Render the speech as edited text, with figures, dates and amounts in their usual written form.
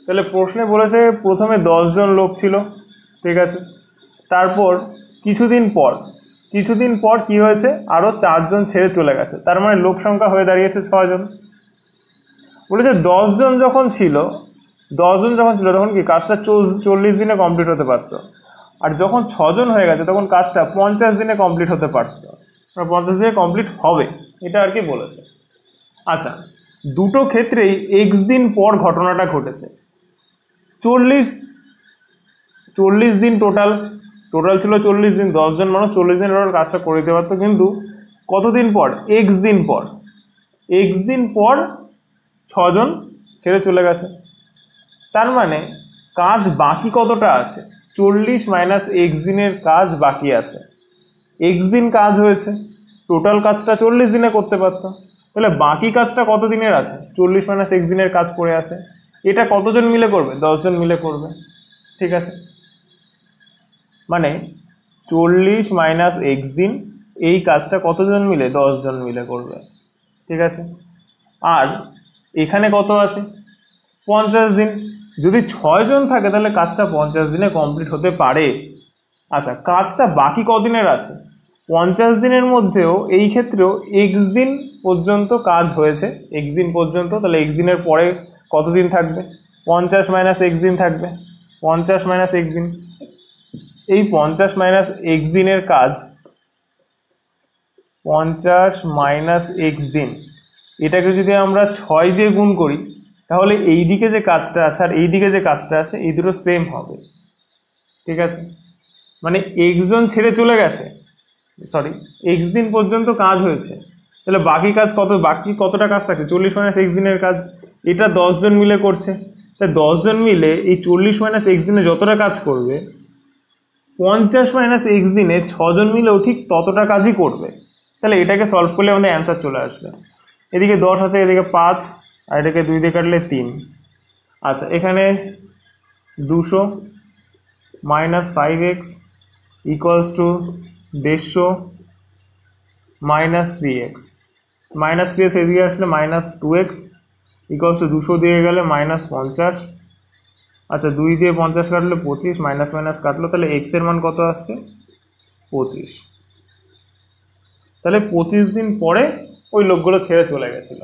তাহলে প্রশ্নে বলেছে প্রথমে 10 জন লোক ছিল, ঠিক আছে, তারপর কিছুদিন পর কি হয়েছে, আরও 4 জন ছেড়ে চলে গেছে, তার মানে লোক সংখ্যা হয়ে দাঁড়িয়েছে 6 জন। বলেছে 10 জন যখন ছিল তখন কি কাজটা 40 দিনে কমপ্লিট হতে পারতো, আর যখন 6 জন হয়ে গেছে তখন কাজটা 50 দিনে কমপ্লিট হতে পারতো, 50 দিনে কমপ্লিট হবে, এটা আর কি বলেছে। আচ্ছা, দুটো ক্ষেত্রেই এক্স দিন পর ঘটনাটা ঘটেছে। 40 দিন টোটাল ছিল 40 দিন, 10 জন মানুষ 40 দিন টোটাল কাজটা করে দিতে পারতো, কিন্তু কতদিন পর, এক্স দিন পর 6 জন ছেড়ে চলে গেছে, তার মানে কাজ বাকি কতটা আছে, 40 মাইনাস এক্স দিনের কাজ বাকি আছে। এক্স দিন কাজ হয়েছে, টোটাল কাজটা 40 দিনে করতে পারতো, তাহলে বাকি কাজটা কত দিনের আছে, 40 মাইনাস এক্স দিনের কাজ পড়ে আছে। এটা কতজন মিলে করবে, 10 জন মিলে করবে, ঠিক আছে। মানে 40 মাইনাস এক্স দিন এই কাজটা কতজন মিলে, 10 জন মিলে করবে, ঠিক আছে। আর এখানে কত আছে, 50 দিন। যদি 6 জন থাকে তাহলে কাজটা 50 দিনে কমপ্লিট হতে পারে। আচ্ছা, কাজটা বাকি কদিনের আছে, 50 দিনের মধ্যেও এই ক্ষেত্রেও এক্স দিন পর্যন্ত কাজ হয়েছে, এক্স দিন পর্যন্ত, তাহলে এক্স দিনের পরে কতদিন থাকবে, 50 মাইনাস এক্স দিন থাকবে, 50 মাইনাস এক্স দিন। এই 50 মাইনাস এক্স দিনের কাজ, 50 মাইনাস এক্স দিন, এটাকে যদি আমরা 6 দিয়ে গুণ করি তাহলে এই দিকে যে কাজটা আছে আর এই দিকে যে কাজটা আছে এই দুটো সেম হবে, ঠিক আছে। মানে এক্স জন ছেড়ে চলে গেছে, এক্স দিন পর্যন্ত কাজ হয়েছে, তাহলে বাকি কতটা কাজ থাকে, 40 মাইনাস এক্স দিনের কাজ, এটা 10 জন মিলে করছে, তাই 10 জন মিলে এই 40 মাইনাস এক্স দিনে যতটা কাজ করবে, 50 মাইনাস এক্স দিনে 6 জন মিলেও ঠিক ততটা কাজই করবে। তাহলে এটাকে সলভ করলে আমাদের অ্যান্সার চলে আসবে। এদিকে 10 আছে, এদিকে 5, আর এটাকে 2 দিয়ে কাটলে 3। আচ্ছা, এখানে 200 minus 5x equals to 150 minus 3x, minus 3x এদিকে আসলে মাইনাস 2x ইকুয়ালস টু 200 দিয়ে গেলে মাইনাস 50। আচ্ছা, 2 দিয়ে 50 কাটলে 25, মাইনাস মাইনাস কাটলো, তাহলে x এর মান কত আসছে, 25। তাহলে 25 দিন পরে ওই লোকগুলো ছেড়ে চলে গেছিল।